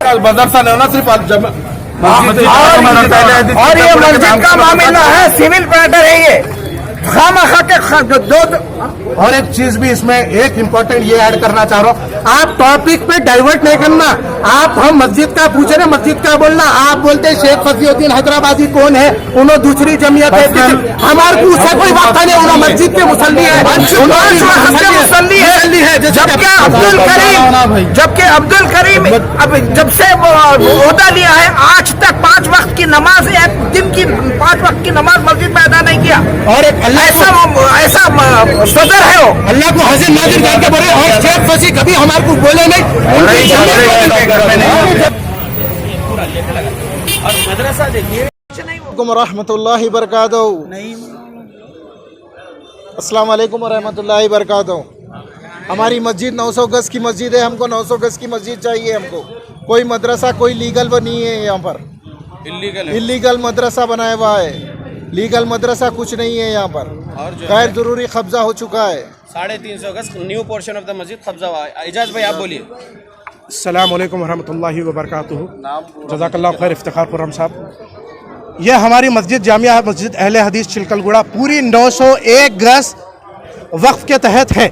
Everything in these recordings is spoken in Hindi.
का मदरसा नहीं होना, सिर्फ और ये मस्जिद का मामला है, सिविल मैटर है ये। खामखा के दो। और एक चीज भी इसमें एक इम्पोर्टेंट ये ऐड करना चाह रहा हूँ, आप टॉपिक पे डाइवर्ट नहीं करना। आप हम मस्जिद का पूछे ना, मस्जिद का बोलना। आप बोलते शेख फसीउद्दीन हैदराबादी कौन है, उन्होंने दूसरी जमीयत है, हमारे को उससे कोई वास्ता नहीं। उन्होंने मस्जिद के मुसल्ली है, मुसल्ली है। जबकि अब्दुल करीम अब जब से ओहदा लिया है, आज तक 5 वक्त की नमाज, एक दिन की 5 वक्त की नमाज मस्जिद में अदा नहीं किया। और एक ऐसा सदर है वो। अल्लाह को हाजिर नाजिर करके बोले, और शेख फसी कभी हमारे को बोले नहीं। और मदरसा देखिए रहमतुल्लाहि बरकातहू। अस्सलाम वालेकुम रहमतुल्लाहि बरकातहू। हमारी मस्जिद 900 गज़ की मस्जिद है, हमको 900 गज़ की मस्जिद चाहिए। हमको कोई मदरसा कोई लीगल नहीं है, यहाँ पर इलीगल मदरसा बनाया हुआ है। लीगल मदरसा कुछ नहीं है यहाँ पर, गैर ज़रूरी कब्जा हो चुका है। 350 गज न्यू पोर्शन ऑफ द मस्जिद कब्जा हुआ है। इजाज़ भाई आप बोलिए। अस्सलाम वालेकुम रहमतुल्लाहि व बरकातुहू। जज़ाकल्लाहु खैर इफ्तिखार खुर्रम साहब। यह हमारी मस्जिद जामिया मस्जिद अहले हदीस चिलकलगुड़ा पूरी 901 गज़ वक्फ के तहत है,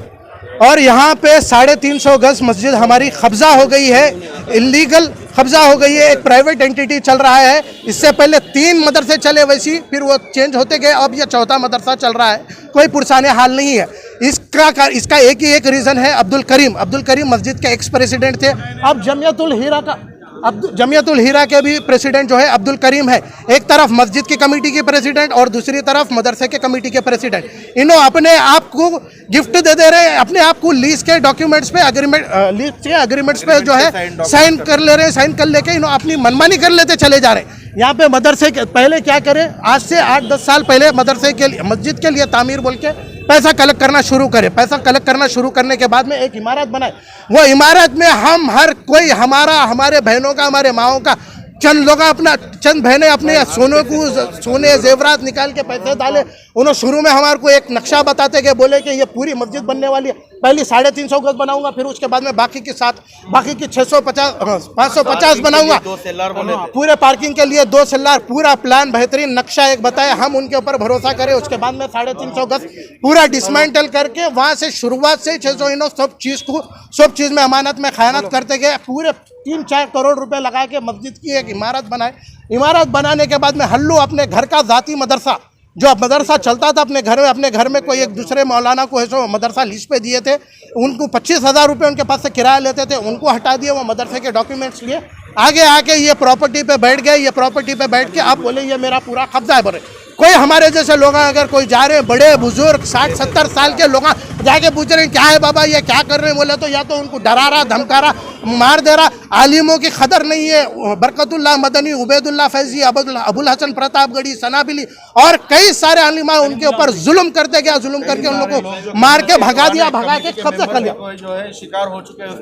और यहाँ पे 350 गज़ मस्जिद हमारी कब्जा हो गई है, इलीगल कब्जा हो गई है। एक प्राइवेट एंटिटी चल रहा है। इससे पहले 3 मदरसे चले वैसी, फिर वो चेंज होते गए, अब ये 4था मदरसा चल रहा है। कोई पुरसाने हाल नहीं है। इसका एक ही एक रीज़न है, अब्दुल करीम मस्जिद के एक्स प्रेसिडेंट थे। अब जमियतुल हीरा के भी प्रेसिडेंट जो है अब्दुल करीम है। एक तरफ मस्जिद की कमेटी के प्रेसिडेंट और दूसरी तरफ मदरसे के कमेटी के प्रेसिडेंट। इन्हों अपने आप को गिफ्ट दे रहे हैं, अपने आप को लीज के डॉक्यूमेंट्स पे अग्रीमेंट्स पे जो है साइन कर ले रहे हैं। साइन कर लेके इन्हों अपनी मनमानी कर लेते चले जा रहे हैं। यहाँ पे मदरसे के पहले क्या करें, आज से 8-10 साल पहले मदरसे के लिए, मस्जिद के लिए तामीर बोल के पैसा कलेक्ट करना शुरू करें। पैसा कलेक्ट करना शुरू करने के बाद में एक इमारत बनाए। वो इमारत में हम हर कोई हमारे बहनों का, हमारे माओं का, चंद बहनें अपने सोने जेवरात निकाल के पैसे डाले। उन्होंने शुरू में हमारे को एक नक्शा बताते कि बोले कि ये पूरी मस्जिद बनने वाली है, पहले 350 गज बनाऊंगा, फिर उसके बाद में बाकी की 550 बनाऊंगा। पूरे पार्किंग के लिए 2 सेल्लार, पूरा प्लान बेहतरीन नक्शा एक बताया। हम उनके ऊपर भरोसा करें। उसके बाद में 350 गज पूरा डिसमेंटल करके वहाँ से शुरुआत से 600 इनो सब चीज़ में अमानत में खयानत करते गए। पूरे 3-4 करोड़ रुपए लगा के मस्जिद की एक इमारत बनाए। इमारत बनाने के बाद में हल्लू अपने घर का ज़ाती मदरसा, जो मदरसा चलता था अपने घर में कोई एक दूसरे मौलाना को ऐसा मदरसा लीज पे दिए थे, उनको 25,000 रुपये उनके पास से किराया लेते थे, उनको हटा दिए। वो मदरसे के डॉक्यूमेंट्स लिए आगे आके ये प्रॉपर्टी पे बैठ गए। ये प्रॉपर्टी पे बैठ के आप बोले ये मेरा पूरा कब्जा है। बोले कोई हमारे जैसे लोग अगर कोई जा रहे हैं, बड़े बुजुर्ग 60-70 साल के लोग जाके पूछ रहे हैं क्या है बाबा ये क्या कर रहे हैं, बोले तो या तो उनको डरा रहा, धमका रहा, मार दे रहा। आलिमों की कदर नहीं है। बरकतुल्लाह मदनी, उबैदुल्लाह फैजी, अबुल हसन प्रतापगढ़ी, सनाबिली और कई सारे आलिमा उनके ऊपर जुल्म करते गया। जुल्म करके उन लोगों को मार के भगा दिया, भगा के कब्जा कर लिया।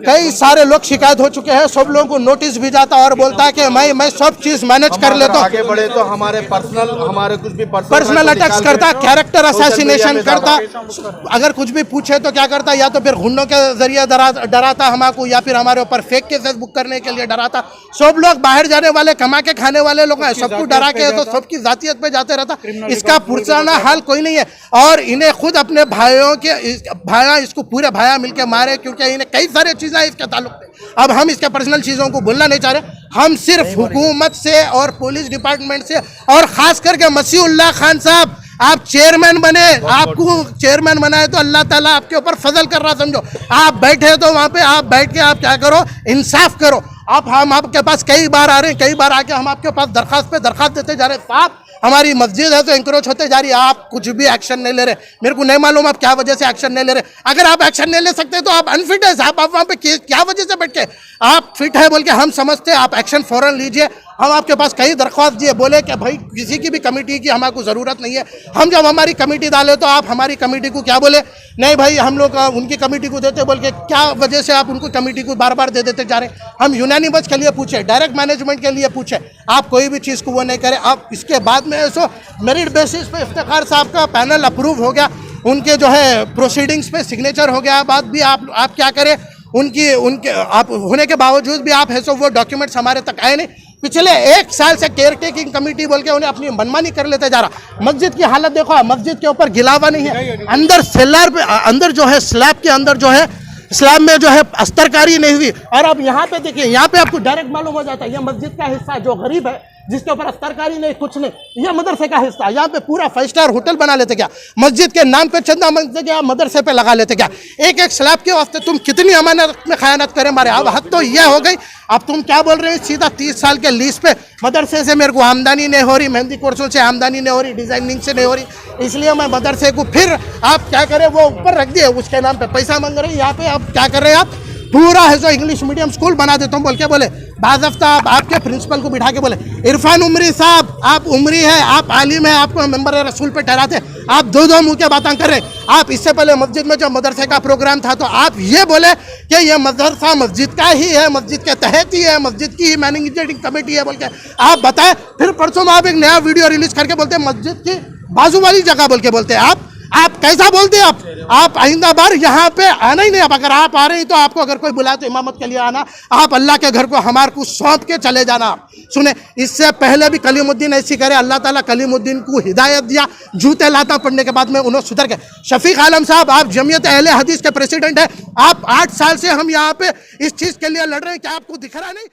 कई सारे लोग शिकायत हो चुके हैं। सब लोगों को नोटिस भी जाता और बोलता है कि मैं सब चीज मैनेज कर लेता हूँ। आगे बढ़े तो हमारे कुछ भी पर्सनल अटैक्स करता, कैरेक्टर असैसिनेशन करता। अगर कुछ भी पूछे तो क्या करता, या तो फिर गुंडों के जरिए डराता हमको, या फिर हमारे ऊपर फेक केसेस बुक करने के लिए डराता। सब लोग बाहर जाने वाले, कमा के खाने वाले लोग हैं, सबको डरा के तो सबकी जातियत पे जाते रहता। इसका पुरसाना हाल कोई नहीं है। और इन्हें खुद अपने भाइयों इसको पूरे भाया मिलके मारे, क्योंकि इन्हें कई सारी चीजें इसके ताल्लुक पे। अब हम इसके पर्सनल चीजों को बोलना नहीं चाह रहे। हम सिर्फ हुकूमत से और पुलिस डिपार्टमेंट से, और खास करके मसीहुल्लाह खान साहब, आप चेयरमैन बने, आपको चेयरमैन बनाए तो अल्लाह ताला आपके ऊपर फजल कर रहा समझो। आप बैठे तो वहाँ पे आप बैठ के आप क्या करो, इंसाफ करो। हम आपके पास कई बार आ रहे हैं, कई बार आके हम आपके पास दरखास्त पे दरखास्त देते जा रहे हैं। साहब हमारी मस्जिद है तो इंक्रोच होते जा रही है, आप कुछ भी एक्शन नहीं ले रहे। मेरे को नहीं मालूम आप क्या वजह से एक्शन नहीं ले रहे। अगर आप एक्शन नहीं ले सकते तो आप अनफिट है साहब। आप वहाँ पे क्या वजह से बैठ के आप फिट है बोल के हम समझते हैं, आप एक्शन फौरन लीजिए। हम आपके पास कई दरख्वास्त दिए, बोले कि भाई किसी की भी कमेटी की हमको ज़रूरत नहीं है। हम जब हमारी कमेटी डाले तो आप हमारी कमेटी को क्या बोले, नहीं भाई हम लोग उनकी कमेटी को देते, बोल के क्या वजह से आप उनको कमेटी को बार बार दे देते जा रहे। हम यूनानिमस के लिए पूछे, डायरेक्ट मैनेजमेंट के लिए पूछे, आप कोई भी चीज़ को वो नहीं करें। आप इसके बाद में ऐसो मेरिट बेसिस पे इफ्तिखार साहब का पैनल अप्रूव हो गया, उनके जो है प्रोसीडिंग्स पे सिग्नेचर हो गया। बाद भी आप क्या करें, उनके उनके आप होने के बावजूद भी आप है सो वो डॉक्यूमेंट्स हमारे तक आए नहीं। पिछले 1 साल से केयर टेकिंग कमेटी बोल के उन्हें अपनी मनमानी कर लेते जा रहा। मस्जिद की हालत देखो, मस्जिद के ऊपर गिलावा नहीं है, अंदर सेलर पे अंदर जो है स्लैब के अंदर जो है स्लैब में जो है अस्तरकारी नहीं हुई। और अब यहाँ पे देखिए, यहाँ पे आपको डायरेक्ट मालूम हो जाता है ये मस्जिद का हिस्सा जो गरीब है जिसके ऊपर अस्तरकारी नहीं कुछ नहीं, यह मदरसे का हिस्सा। यहाँ पे पूरा 5 स्टार होटल बना लेते क्या, मस्जिद के नाम पे चंदा मांगते क्या, मदरसे पे लगा लेते क्या। एक एक स्लैब के वास्ते तुम कितनी अमानत में खयानत करें मारे। अब हद तो यह हो गई। अब तुम क्या बोल रहे हो, सीधा 30 साल के लीज पे मदरसे से मेरे को आमदनी नहीं हो रही, मेहंदी कोर्सों से आमदनी नहीं हो रही, डिजाइनिंग से नहीं हो रही, इसलिए मैं मदरसे को फिर आप क्या करें वो ऊपर रख दिए, उसके नाम पे पैसा मांग रहे हैं। यहाँ पे अब क्या कर रहे हैं आप, पूरा है जो इंग्लिश मीडियम स्कूल बना देता हूँ बोल के बोले। बाज़ाब्ता आपके प्रिंसिपल को बिठा के बोले, इरफान उमरी साहब आप उमरी है, आप आलिम है, आपको मेंबर रसूल पे ठहराते, आप दो मुंह के बातें कर रहे। आप इससे पहले मस्जिद में जो मदरसे का प्रोग्राम था तो आप ये बोले कि ये मदरसा मस्जिद का ही है, मस्जिद के तहत ही है, मस्जिद की ही मैनेजिंग कमेटी है बोल के आप बताएं। फिर परसों में आप एक नया वीडियो रिलीज करके बोलते हैं मस्जिद की बाजू वाली जगह बोल के बोलते हैं। आप कैसा बोलते हैं आप आइंदा बार यहाँ पे आना ही नहीं। अब अगर आप आ रहे हैं तो आपको अगर कोई बुलाए तो इमामत के लिए आना, आप अल्लाह के घर को हमारे को सौंप के चले जाना। सुने, इससे पहले भी कलीमुद्दीन ऐसी करे, अल्लाह ताला कलीमुद्दीन को हिदायत दिया, जूते लाता पड़ने के बाद में उन्होंने सुधर गए। शफीक आलम साहब आप जमीयत अहले हदीस के प्रेसिडेंट है, आप 8 साल से हम यहाँ पे इस चीज़ के लिए लड़ रहे हैं, क्या आपको दिख रहा नहीं?